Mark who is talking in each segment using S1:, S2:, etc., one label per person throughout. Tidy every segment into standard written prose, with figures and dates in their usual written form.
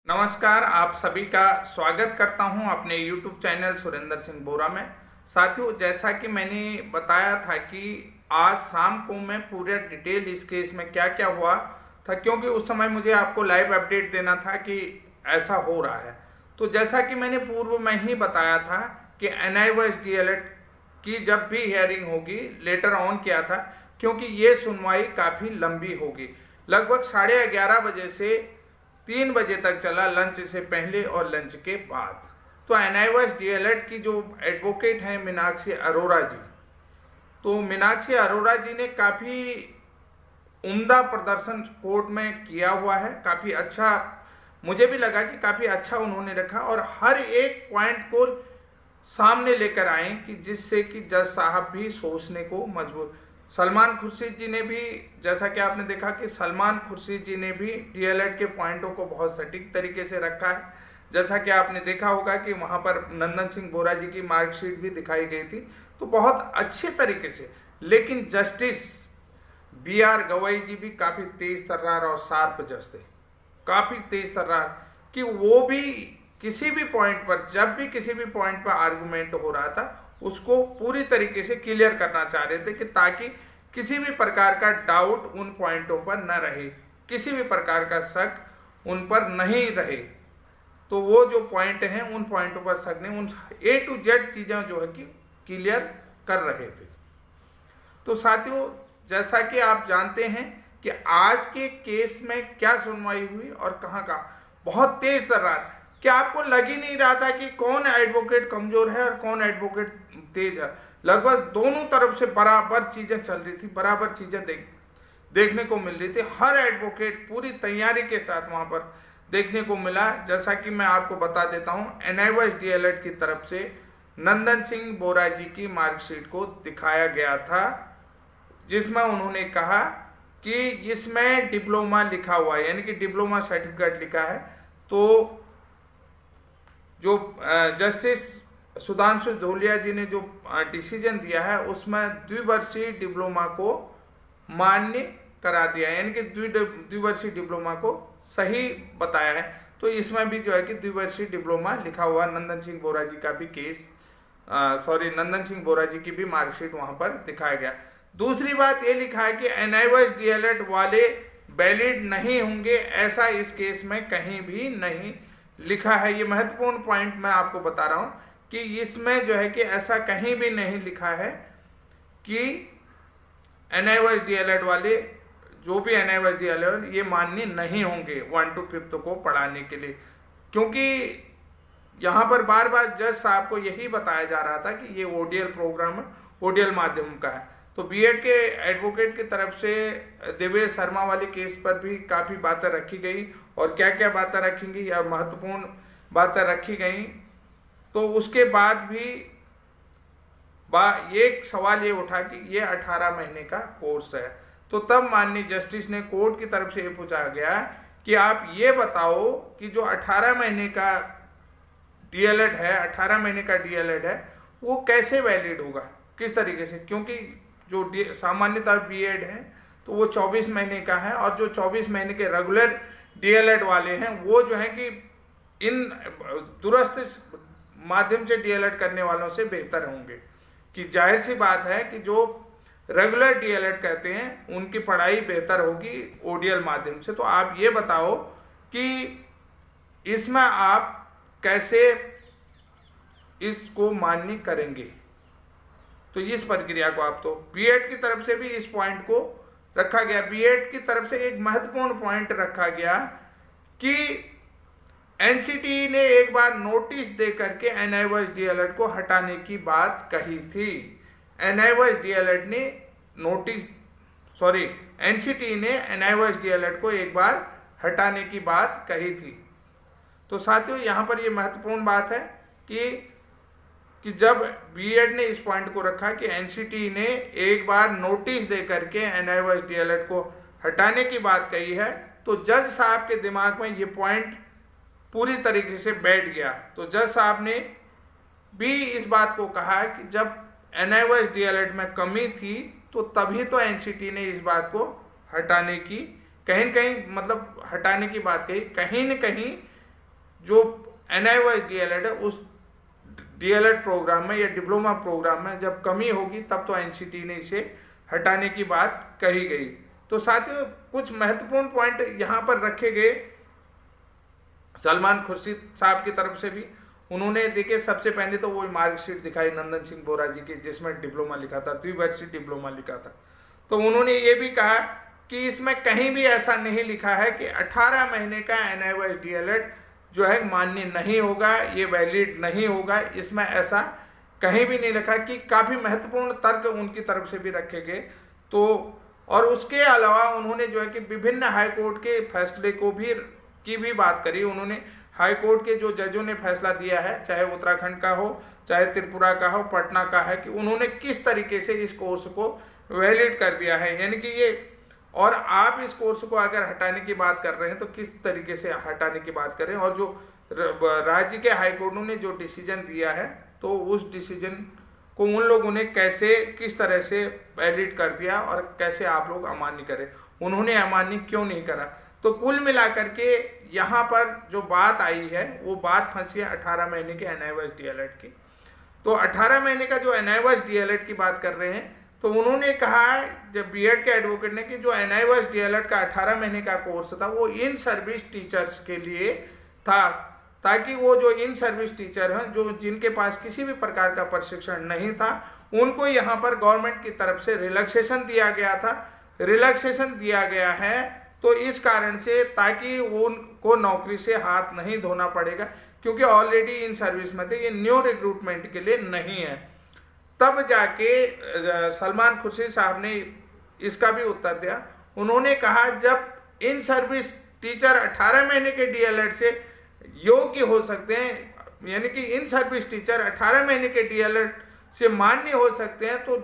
S1: नमस्कार, आप सभी का स्वागत करता हूं अपने YouTube चैनल सुरेंद्र सिंह बोरा में। साथियों, जैसा कि मैंने बताया था कि आज शाम को मैं पूरे डिटेल इस केस में क्या क्या हुआ था, क्योंकि उस समय मुझे आपको लाइव अपडेट देना था कि ऐसा हो रहा है। तो जैसा कि मैंने पूर्व में ही बताया था कि NIOS DLED की जब भी हियरिंग होगी, लेटर ऑन किया था, क्योंकि ये सुनवाई काफ़ी लंबी होगी। लगभग 11:30 बजे से 3 बजे तक चला, लंच से पहले और लंच के बाद। तो NIOS DLED की जो एडवोकेट हैं मीनाक्षी अरोड़ा जी, तो मीनाक्षी अरोड़ा जी ने काफ़ी उम्दा प्रदर्शन कोर्ट में किया हुआ है। काफ़ी अच्छा, मुझे भी लगा कि काफ़ी अच्छा उन्होंने रखा और हर एक पॉइंट को सामने लेकर आए कि जिससे कि जज साहब भी सोचने को मजबूर। सलमान खुर्शीद जी ने भी, जैसा कि आपने देखा कि सलमान खुर्शीद जी ने भी DLED के पॉइंटों को बहुत सटीक तरीके से रखा है। जैसा कि आपने देखा होगा कि वहाँ पर नंदन सिंह बोरा जी की मार्कशीट भी दिखाई गई थी, तो बहुत अच्छे तरीके से। लेकिन जस्टिस BR गवई जी भी काफ़ी तेज तर्रार और शार्प जज थे, काफ़ी तेज तर्रार, कि वो भी किसी भी पॉइंट पर, जब भी किसी भी पॉइंट पर आर्गुमेंट हो रहा था, उसको पूरी तरीके से क्लियर करना चाह रहे थे कि ताकि किसी भी प्रकार का डाउट उन पॉइंटों पर न रहे, किसी भी प्रकार का शक उन पर नहीं रहे। तो वो जो पॉइंट हैं, उन पॉइंटों पर शक नहीं, उन A to Z चीज़ें जो है कि क्लियर कर रहे थे। तो साथियों, जैसा कि आप जानते हैं कि आज के केस में क्या सुनवाई हुई और कहाँ बहुत तेज तर्रार, क्या आपको लग ही नहीं रहा था कि कौन एडवोकेट कमजोर है और कौन एडवोकेट तेज है। लगभग दोनों तरफ से बराबर चीजें चल रही थी, बराबर चीजें देखने को मिल रही थी। हर एडवोकेट पूरी तैयारी के साथ वहां पर देखने को मिला। जैसा कि मैं आपको बता देता हूं, NIOS DLED की तरफ से नंदन सिंह बोरा जी की मार्कशीट को दिखाया गया था, जिसमें उन्होंने कहा कि इसमें डिप्लोमा लिखा हुआ है, यानी कि डिप्लोमा सर्टिफिकेट लिखा है। तो जो जस्टिस सुधांशु धोलिया जी ने जो डिसीजन दिया है, उसमें द्विवर्षीय डिप्लोमा को मान्य करा दिया, यानी कि द्विवर्षीय डिप्लोमा को सही बताया है। तो इसमें भी जो है कि द्विवर्षीय डिप्लोमा लिखा हुआ। नंदन सिंह बोरा जी का भी नंदन सिंह बोरा जी की भी मार्कशीट वहां पर दिखाया गया। दूसरी बात ये लिखा है कि NIOS DLED वाले वैलिड नहीं होंगे, ऐसा इस केस में कहीं भी नहीं लिखा है। ये महत्वपूर्ण पॉइंट मैं आपको बता रहा हूं कि इसमें जो है कि ऐसा कहीं भी नहीं लिखा है कि NIOS DLED वाले, जो भी NIOS DLED, ये मान्य नहीं होंगे 1 to 5th को पढ़ाने के लिए, क्योंकि यहाँ पर बार बार जज साहब को यही बताया जा रहा था कि ये ODL प्रोग्राम है, ODL माध्यम का है। तो BED के एडवोकेट की तरफ से देवेश शर्मा वाले केस पर भी काफ़ी बातें रखी गई, और क्या क्या बातें रखेंगी या महत्वपूर्ण बातें रखी गई। तो उसके बाद भी एक सवाल ये उठा कि ये 18 महीने का कोर्स है। तो तब माननीय जस्टिस ने कोर्ट की तरफ से ये पूछा गया कि आप ये बताओ कि जो 18 महीने का DLED है, 18 महीने का DLED है, वो कैसे वैलिड होगा, किस तरीके से, क्योंकि जो सामान्यतः BED है तो वो 24 महीने का है, और जो 24 महीने के रेगुलर DLED वाले हैं वो जो है कि इन दूरस्थ माध्यम से DLED करने वालों से बेहतर होंगे। कि जाहिर सी बात है कि जो रेगुलर DLED कहते हैं उनकी पढ़ाई बेहतर होगी ODL माध्यम से। तो आप ये बताओ कि इसमें आप कैसे इसको मान्य करेंगे। तो इस प्रक्रिया को आप, तो BED की तरफ से भी इस पॉइंट को रखा गया। BED की तरफ से एक महत्वपूर्ण पॉइंट रखा गया कि NCT ने एक बार नोटिस दे करके NIOS DLED को हटाने की बात कही थी। NCT ने NIOS DLED को एक बार हटाने की बात कही थी। तो साथियों, यहाँ पर ये महत्वपूर्ण बात है कि जब BED ने इस पॉइंट को रखा कि NCT ने एक बार नोटिस दे करके NIOS DLED को हटाने की बात कही है, तो जज साहब के दिमाग में ये पॉइंट पूरी तरीके से बैठ गया। तो जज साहब ने भी इस बात को कहा कि जब NIOS DLED में कमी थी तो तभी तो NCT ने इस बात को हटाने की, कहीं न कहीं मतलब हटाने की बात कही, कहीं न कहीं जो NIOS DLED है उस DLED प्रोग्राम में या डिप्लोमा प्रोग्राम में जब कमी होगी तब तो NCT ने इसे हटाने की बात कही गई। तो साथियों कुछ महत्वपूर्ण पॉइंट यहाँ पर रखे गए सलमान खुर्शीद साहब की तरफ से भी। उन्होंने देखिए सबसे पहले तो वो मार्कशीट दिखाई नंदन सिंह बोरा जी की, जिसमें डिप्लोमा लिखा था, द्विवर्षीय डिप्लोमा लिखा था। तो उन्होंने ये भी कहा कि इसमें कहीं भी ऐसा नहीं लिखा है कि 18 महीने का NIOS DLED जो है मान्य नहीं होगा, ये वैलिड नहीं होगा। इसमें ऐसा कहीं भी नहीं लिखा कि काफ़ी महत्वपूर्ण तर्क उनकी तरफ से भी रखे गए। तो और उसके अलावा उन्होंने जो है कि विभिन्न हाई कोर्ट के फैसले को भी बात करी। उन्होंने हाई कोर्ट के जो जजों ने फैसला दिया है, चाहे उत्तराखंड का हो, चाहे त्रिपुरा का हो, पटना का है, कि उन्होंने किस तरीके से इस कोर्स को वैलिड कर दिया है, यानी कि ये। और आप इस कोर्स को अगर हटाने की बात कर रहे हैं तो किस तरीके से हटाने की बात करें, और जो राज्य के हाई कोर्टों ने जो डिसीजन दिया है तो उस डिसीजन को उन लोगों ने कैसे किस तरह से वैलिड कर दिया और कैसे आप लोग अमान्य करें, उन्होंने अमान्य क्यों नहीं करा। तो कुल मिलाकर के यहाँ पर जो बात आई है वो बात फंसी है 18 महीने के NIOS DLED की। तो 18 महीने का जो NIOS DLED की बात कर रहे हैं, तो उन्होंने कहा जब बीएड के एडवोकेट ने कि जो NIOS DLED का 18 महीने का कोर्स था वो इन सर्विस टीचर्स के लिए था, ताकि वो जो इन सर्विस टीचर हैं जो जिनके पास किसी भी प्रकार का प्रशिक्षण नहीं था, उनको यहाँ पर गवर्नमेंट की तरफ से रिलैक्सेशन दिया गया था। रिलैक्सेशन दिया गया है तो इस कारण से ताकि वो उनको नौकरी से हाथ नहीं धोना पड़ेगा, क्योंकि ऑलरेडी इन सर्विस में थे, ये न्यू रिक्रूटमेंट के लिए नहीं है। तब जाके सलमान खुर्शीद साहब ने इसका भी उत्तर दिया। उन्होंने कहा जब इन सर्विस टीचर 18 महीने के DLED से योग्य हो सकते हैं, यानी कि इन सर्विस टीचर 18 महीने के DLED से मान्य हो सकते हैं, तो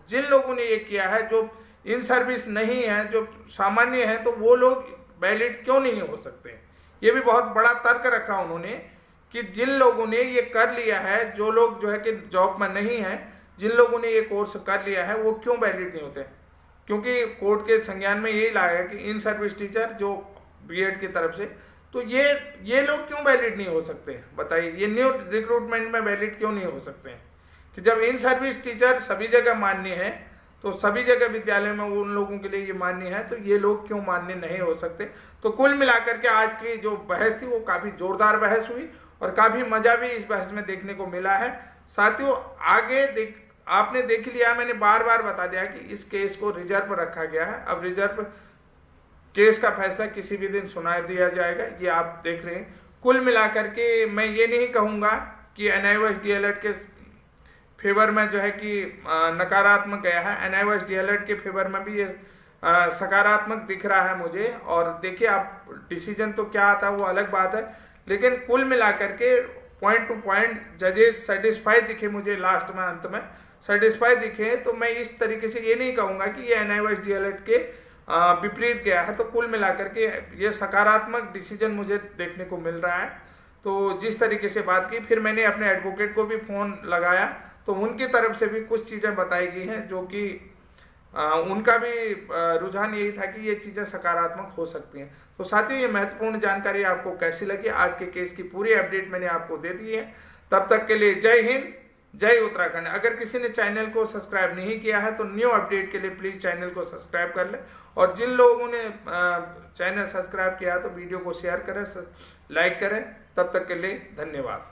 S1: जिन लोगों ने ये किया है, जो इन सर्विस नहीं है, जो सामान्य है, तो वो लोग वैलिड क्यों नहीं हो सकते हैं। ये भी बहुत बड़ा तर्क रखा उन्होंने कि जिन लोगों ने ये कर लिया है, जो लोग जो है कि जॉब में नहीं है, जिन लोगों ने ये कोर्स कर लिया है वो क्यों वैलिड नहीं होते, क्योंकि कोर्ट के संज्ञान में यही लाया है कि इन सर्विस टीचर जो बीएड की तरफ से, तो ये लोग क्यों वैलिड नहीं हो सकते हैं, बताइए। ये न्यू रिक्रूटमेंट में वैलिड क्यों नहीं हो सकते हैं, कि जब इन सर्विस टीचर सभी जगह मान्य है, तो सभी जगह विद्यालय में उन लोगों के लिए ये मान्य है, तो ये लोग क्यों मान्य नहीं हो सकते। तो कुल मिलाकर के आज की जो बहस थी वो काफ़ी जोरदार बहस हुई और काफ़ी मज़ा भी इस बहस में देखने को मिला है। साथियों आगे आपने देख लिया, मैंने बार बार बता दिया कि इस केस को रिजर्व रखा गया है। अब रिजर्व केस का फैसला किसी भी दिन सुना दिया जाएगा, ये आप देख रहे हैं। कुल मिलाकर के मैं ये नहीं कहूँगा कि NIOS DLED के फेवर में जो है कि नकारात्मक गया है, NIOS DLED के फेवर में भी ये सकारात्मक दिख रहा है मुझे। और देखिए आप डिसीजन तो क्या आता है वो अलग बात है, लेकिन कुल मिलाकर के पॉइंट टू पॉइंट जजेस सेटिस्फाई दिखे मुझे, लास्ट में अंत में सेटिस्फाई दिखे। तो मैं इस तरीके से ये नहीं कहूँगा कि ये NIOS DLED के विपरीत गया है। तो कुल मिलाकर के ये सकारात्मक डिसीजन मुझे देखने को मिल रहा है। तो जिस तरीके से बात की, फिर मैंने अपने एडवोकेट को भी फ़ोन लगाया, तो उनकी तरफ से भी कुछ चीज़ें बताई गई हैं जो कि उनका भी रुझान यही था कि ये चीज़ें सकारात्मक हो सकती हैं। तो साथियों ये महत्वपूर्ण जानकारी आपको कैसी लगी, आज के केस की पूरी अपडेट मैंने आपको दे दी है। तब तक के लिए जय हिंद, जय उत्तराखंड। अगर किसी ने चैनल को सब्सक्राइब नहीं किया है तो न्यू अपडेट के लिए प्लीज़ चैनल को सब्सक्राइब कर लें, और जिन लोगों ने चैनल सब्सक्राइब किया है तो वीडियो को शेयर करें, लाइक करें। तब तक के लिए धन्यवाद।